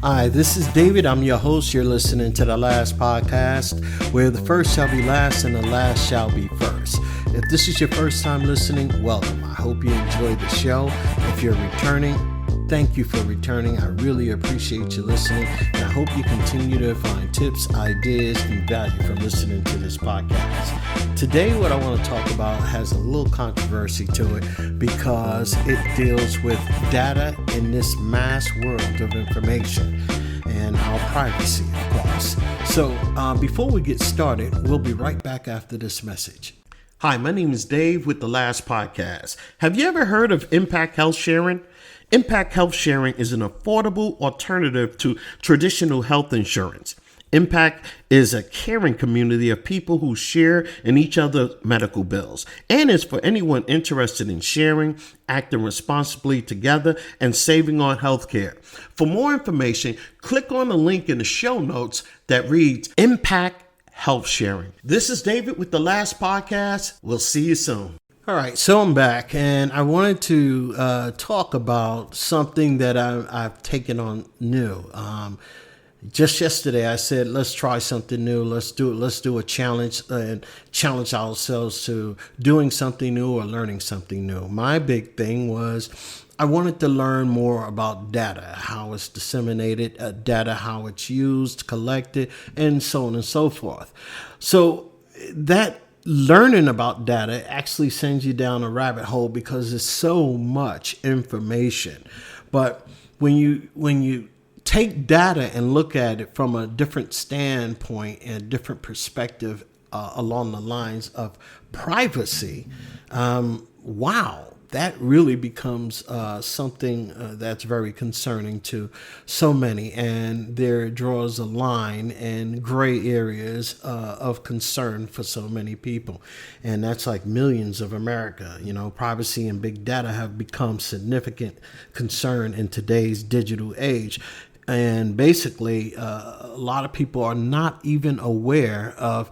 Hi, this is David. I'm your host. You're listening to The Last Podcast, where the first shall be last and the last shall be first. If this is your first time listening, welcome. I hope you enjoyed the show. If you're returning, thank you for returning. I really appreciate you listening, and I hope you continue to find tips, ideas, and value from listening to this podcast. Today, what I want to talk about has a little controversy to it because it deals with data in this mass world of information and our privacy, of course. So before we get started, we'll be right back after this message. Hi, my name is Dave with The Last Podcast. Have you ever heard of Impact Health Sharing? Impact Health Sharing is an affordable alternative to traditional health insurance. Impact is a caring community of people who share in each other's medical bills, and is for anyone interested in sharing, acting responsibly together, and saving on healthcare. For more information, click on the link in the show notes that reads Impact Health Sharing. This is David with The Last Podcast. We'll see you soon. All right, so I'm back, and I wanted to talk about something that I've taken on new. Just yesterday, I said, let's try something new. Let's do a challenge and challenge ourselves to doing something new or learning something new. My big thing was I wanted to learn more about data, how it's disseminated, data, how it's used, collected, and so on and so forth. So that learning about data actually sends you down a rabbit hole because there's so much information. But when you take data and look at it from a different standpoint and a different perspective along the lines of privacy, wow, that really becomes something that's very concerning to so many. And there draws a line and gray areas of concern for so many people. And that's like millions of America. You know, privacy and big data have become significant concern in today's digital age. And basically, a lot of people are not even aware of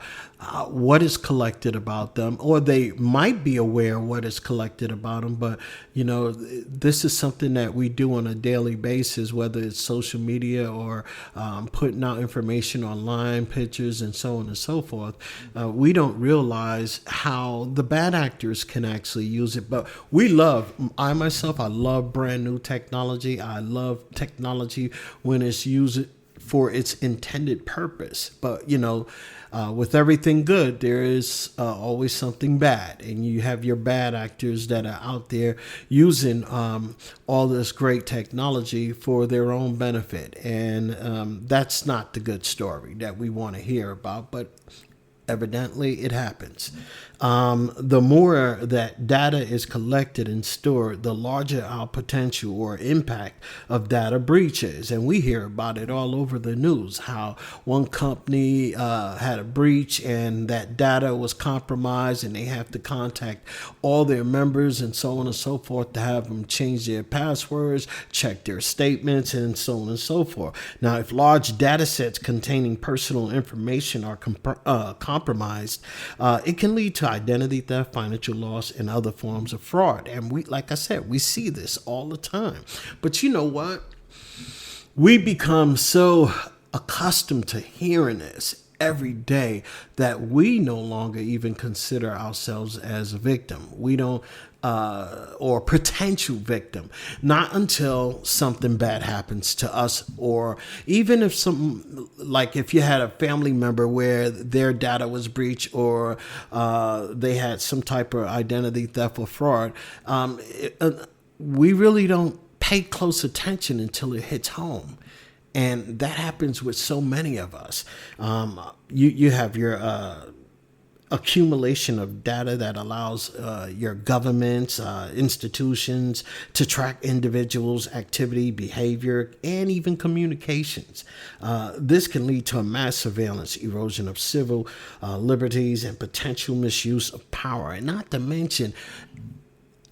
what is collected about them, or they might be aware of what is collected about them. But, you know, this is something that we do on a daily basis, whether it's social media or putting out information online, pictures, and so on and so forth. We don't realize how the bad actors can actually use it. But I love brand new technology. I love technology when it's used for its intended purpose. But, you know, with everything good, there is always something bad. And you have your bad actors that are out there using all this great technology for their own benefit. And that's not the good story that we want to hear about. But evidently, it happens. The more that data is collected and stored, the larger our potential or impact of data breaches. And we hear about it all over the news, how one company had a breach and that data was compromised and they have to contact all their members and so on and so forth to have them change their passwords, check their statements, and so on and so forth. Now, if large data sets containing personal information are compromised, it can lead to identity theft, financial loss, and other forms of fraud. And like I said, we see this all the time. But you know what? We become so accustomed to hearing this every day that we no longer even consider ourselves as a victim. We don't, or potential victim, not until something bad happens to us, or even if if you had a family member where their data was breached, or they had some type of identity theft or fraud, we really don't pay close attention until it hits home. And that happens with so many of us. You have your accumulation of data that allows your governments, institutions to track individuals' activity, behavior, and even communications. This can lead to a mass surveillance, erosion of civil liberties, and potential misuse of power. And not to mention,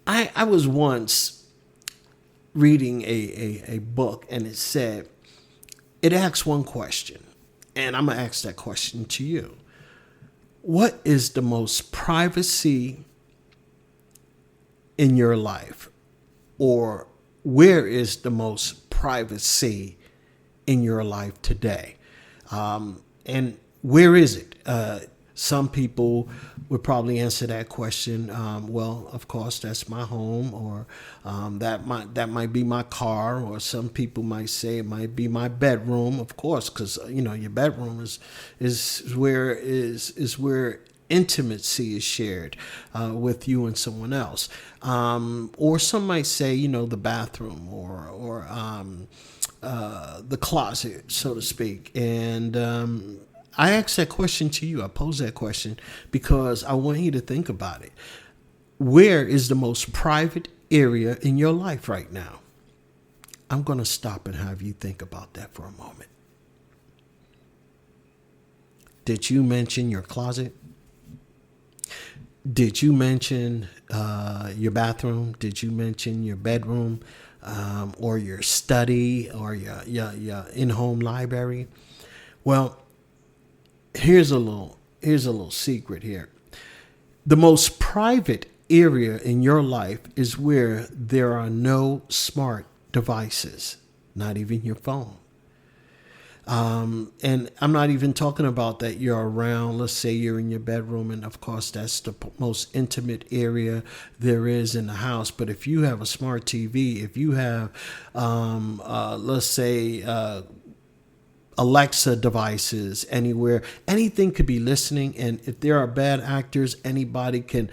I was once reading a book, and it asks one question, and I'm going to ask that question to you. What is the most privacy in your life? Or where is the most privacy in your life today? And where is it? Some people would probably answer that question. Well, of course, that's my home, or that might be my car, or some people might say it might be my bedroom. Of course, because your bedroom is where intimacy is shared with you and someone else, or some might say the bathroom or the closet, so to speak, and. I asked that question to you. I posed that question because I want you to think about it. Where is the most private area in your life right now? I'm going to stop and have you think about that for a moment. Did you mention your closet? Did you mention your bathroom? Did you mention your bedroom, or your study, or your in-home library? Well, here's a little secret here. The most private area in your life is where there are no smart devices, not even your phone. And I'm not even talking about that you're around. Let's say you're in your bedroom, and of course that's the most intimate area there is in the house. But if you have a smart TV, if you have, let's say, Alexa devices anywhere, anything could be listening. And if there are bad actors, anybody can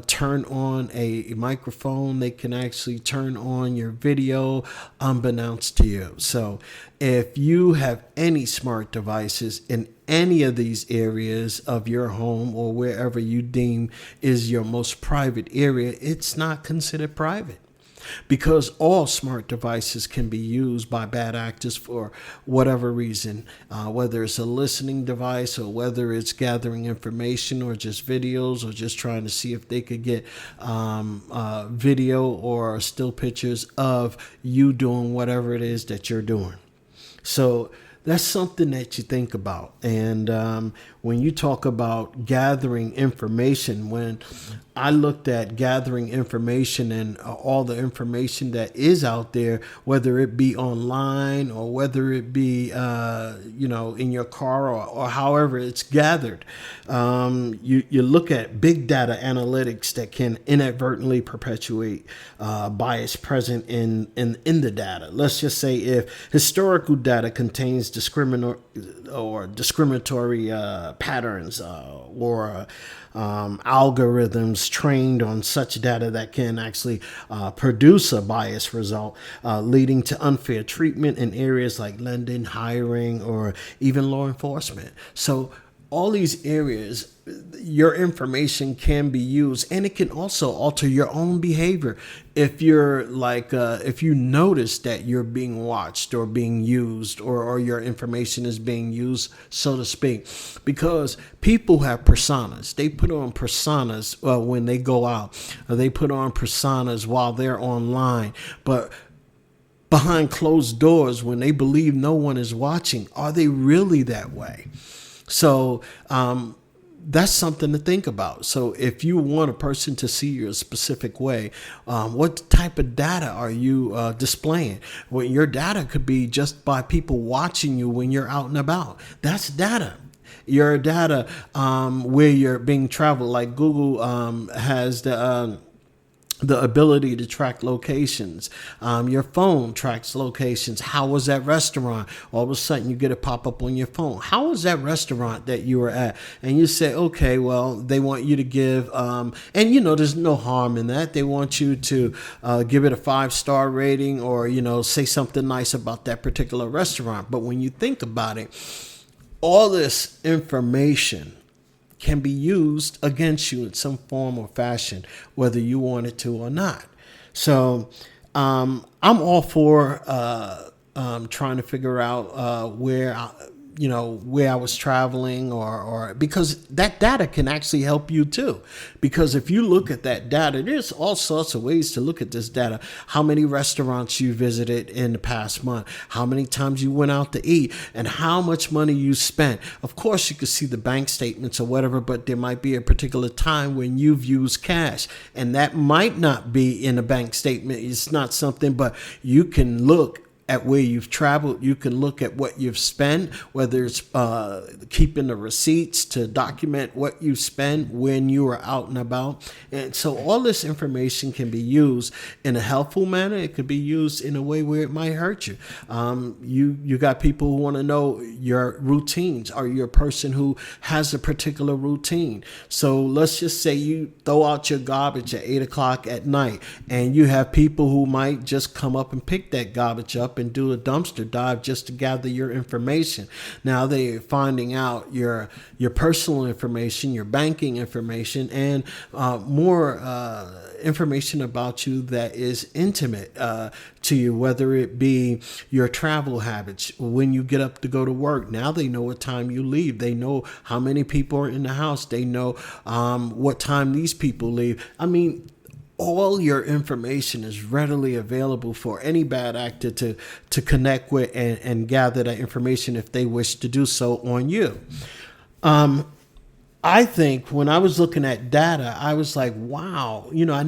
turn on a microphone. They can actually turn on your video unbeknownst to you. So if you have any smart devices in any of these areas of your home, or wherever you deem is your most private area, it's not considered private. Because all smart devices can be used by bad actors for whatever reason, whether it's a listening device, or whether it's gathering information, or just videos, or just trying to see if they could get video or still pictures of you doing whatever it is that you're doing. So that's something that you think about. And when you talk about gathering information, when I looked at gathering information and all the information that is out there, whether it be online, or whether it be, in your car, or however it's gathered, you look at big data analytics that can inadvertently perpetuate bias present in the data. Let's just say if historical data contains discriminatory patterns, or algorithms trained on such data that can actually produce a biased result, leading to unfair treatment in areas like lending, hiring, or even law enforcement. So all these areas, your information can be used, and it can also alter your own behavior. If you're if you notice that you're being watched or being used, or your information is being used, so to speak, because people have personas. They put on personas when they go out, or they put on personas while they're online. But behind closed doors, when they believe no one is watching, are they really that way? So that's something to think about. So if you want a person to see you a specific way, what type of data are you displaying? Well, your data could be just by people watching you when you're out and about. That's data. Your data where you're being traveled, like Google has the ability to track locations. Your phone tracks locations. How was that restaurant? All of a sudden you get a pop-up on your phone. How was that restaurant that you were at? And you say, okay, well, they want you to give, and there's no harm in that. They want you to give it a 5-star rating, or, say something nice about that particular restaurant. But when you think about it, all this information can be used against you in some form or fashion, whether you want it to or not. So I'm all for trying to figure out where I was traveling, or because that data can actually help you too. Because if you look at that data, there's all sorts of ways to look at this data. How many restaurants you visited in the past month, how many times you went out to eat, and how much money you spent. Of course, you can see the bank statements or whatever, but there might be a particular time when you've used cash, and that might not be in a bank statement. It's not something, but you can look at where you've traveled. You can look at what you've spent, whether it's keeping the receipts to document what you spent when you were out and about. And so all this information can be used in a helpful manner. It could be used in a way where it might hurt you. You got people who want to know your routines. Are you a person who has a particular routine? So let's just say you throw out your garbage at 8 o'clock at night, and you have people who might just come up and pick that garbage up and do a dumpster dive just to gather your information. Now they're finding out your personal information, your banking information, and more information about you that is intimate to you, whether it be your travel habits, when you get up to go to work. Now they know what time you leave. They know how many people are in the house. They know what time these people leave. I mean, all your information is readily available for any bad actor to connect with and gather that information if they wish to do so on you. I think when I was looking at data, I was like, wow, I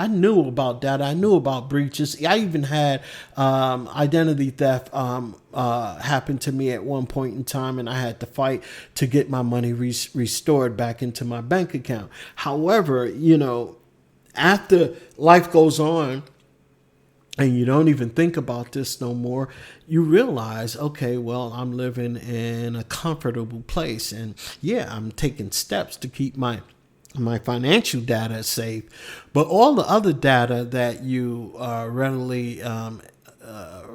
knew about data. I knew about breaches. I even had identity theft happen to me at one point in time, and I had to fight to get my money restored back into my bank account. However, after life goes on, and you don't even think about this no more, you realize, okay, well, I'm living in a comfortable place. And yeah, I'm taking steps to keep my financial data safe. But all the other data that you are readily,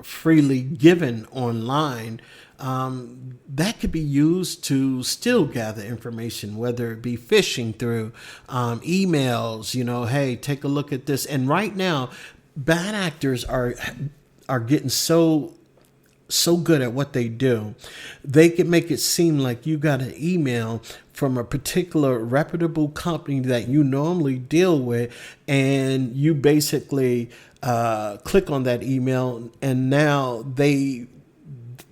freely given online, that could be used to still gather information, whether it be phishing through emails, hey, take a look at this. And right now, bad actors are getting so good at what they do. They can make it seem like you got an email from a particular reputable company that you normally deal with, and you basically click on that email, and now they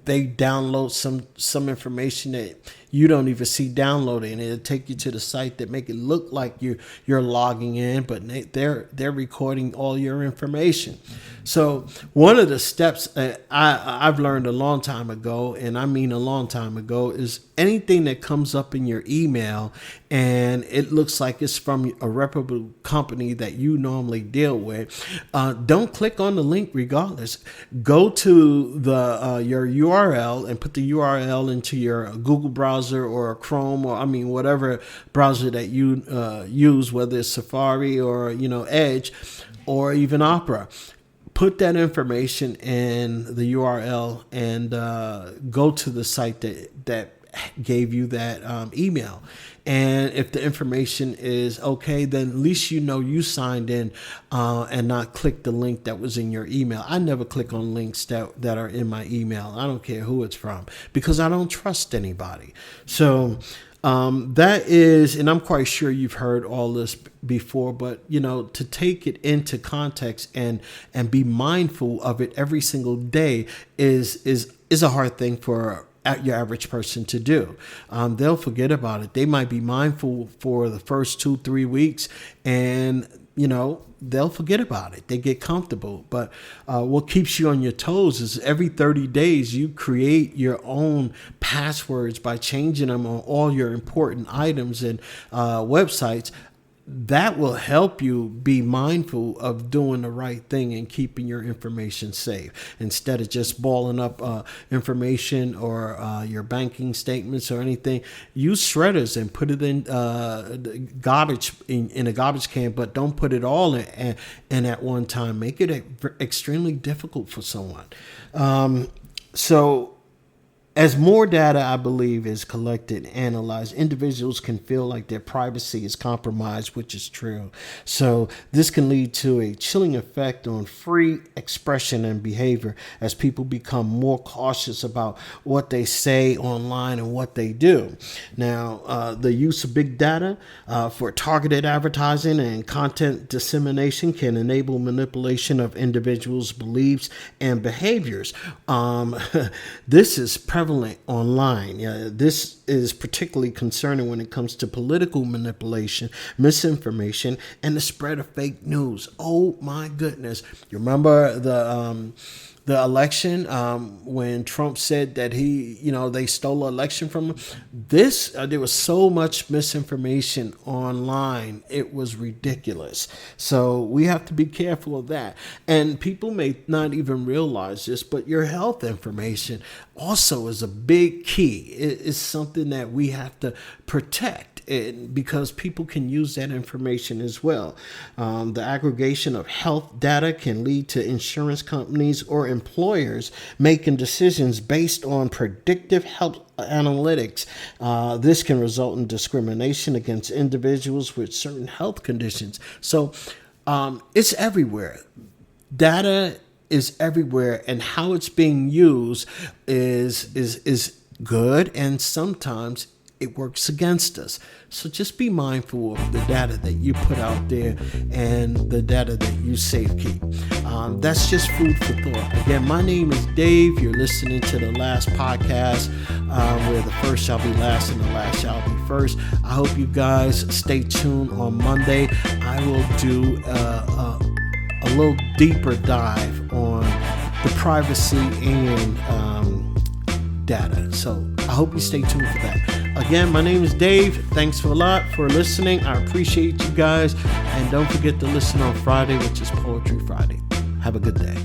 download some information that you don't even see downloading, and it'll take you to the site that make it look like you're logging in, but they're recording all your information. So one of the steps I've learned a long time ago, and I mean a long time ago, is anything that comes up in your email and it looks like it's from a reputable company that you normally deal with, don't click on the link regardless. Go to your URL and put the URL into your Google browser or Chrome, or whatever browser that you use, whether it's Safari or Edge or even Opera. Put that information in the URL and go to the site that gave you that email. And if the information is okay, then at least you signed in and not click the link that was in your email. I never click on links that are in my email. I don't care who it's from, because I don't trust anybody. So that is, and I'm quite sure you've heard all this before, but to take it into context and be mindful of it every single day is a hard thing for your average person to do. They'll forget about it. They might be mindful for the first 2-3 weeks, and they'll forget about it. They get comfortable. But what keeps you on your toes is every 30 days you create your own passwords by changing them on all your important items and websites. That will help you be mindful of doing the right thing and keeping your information safe, instead of just balling up information or your banking statements or anything. Use shredders and put it in garbage in a garbage can, but don't put it all in at one time. Make it extremely difficult for someone. So as more data, I believe, is collected and analyzed, individuals can feel like their privacy is compromised, which is true. So this can lead to a chilling effect on free expression and behavior as people become more cautious about what they say online and what they do. Now, the use of big data for targeted advertising and content dissemination can enable manipulation of individuals' beliefs and behaviors. This is prevalent online. This is particularly concerning when it comes to political manipulation, misinformation, and the spread of fake news. Oh my goodness. You remember the election, when Trump said that they stole an election from him. There was so much misinformation online. It was ridiculous. So we have to be careful of that. And people may not even realize this, but your health information also is a big key. It's something that we have to protect. Because people can use that information as well. The aggregation of health data can lead to insurance companies or employers making decisions based on predictive health analytics. This can result in discrimination against individuals with certain health conditions. So it's everywhere. Data is everywhere, and how it's being used is good, and sometimes it works against us. So just be mindful of the data that you put out there and the data that you safekeep. That's just food for thought. Again, my name is Dave. You're listening to the last podcast, where the first shall be last and the last shall be first. I hope you guys stay tuned on Monday. I will do a little deeper dive on the privacy and data. So I hope you stay tuned for that. Again, my name is Dave. Thanks a lot for listening. I appreciate you guys. And don't forget to listen on Friday, which is Poetry Friday. Have a good day.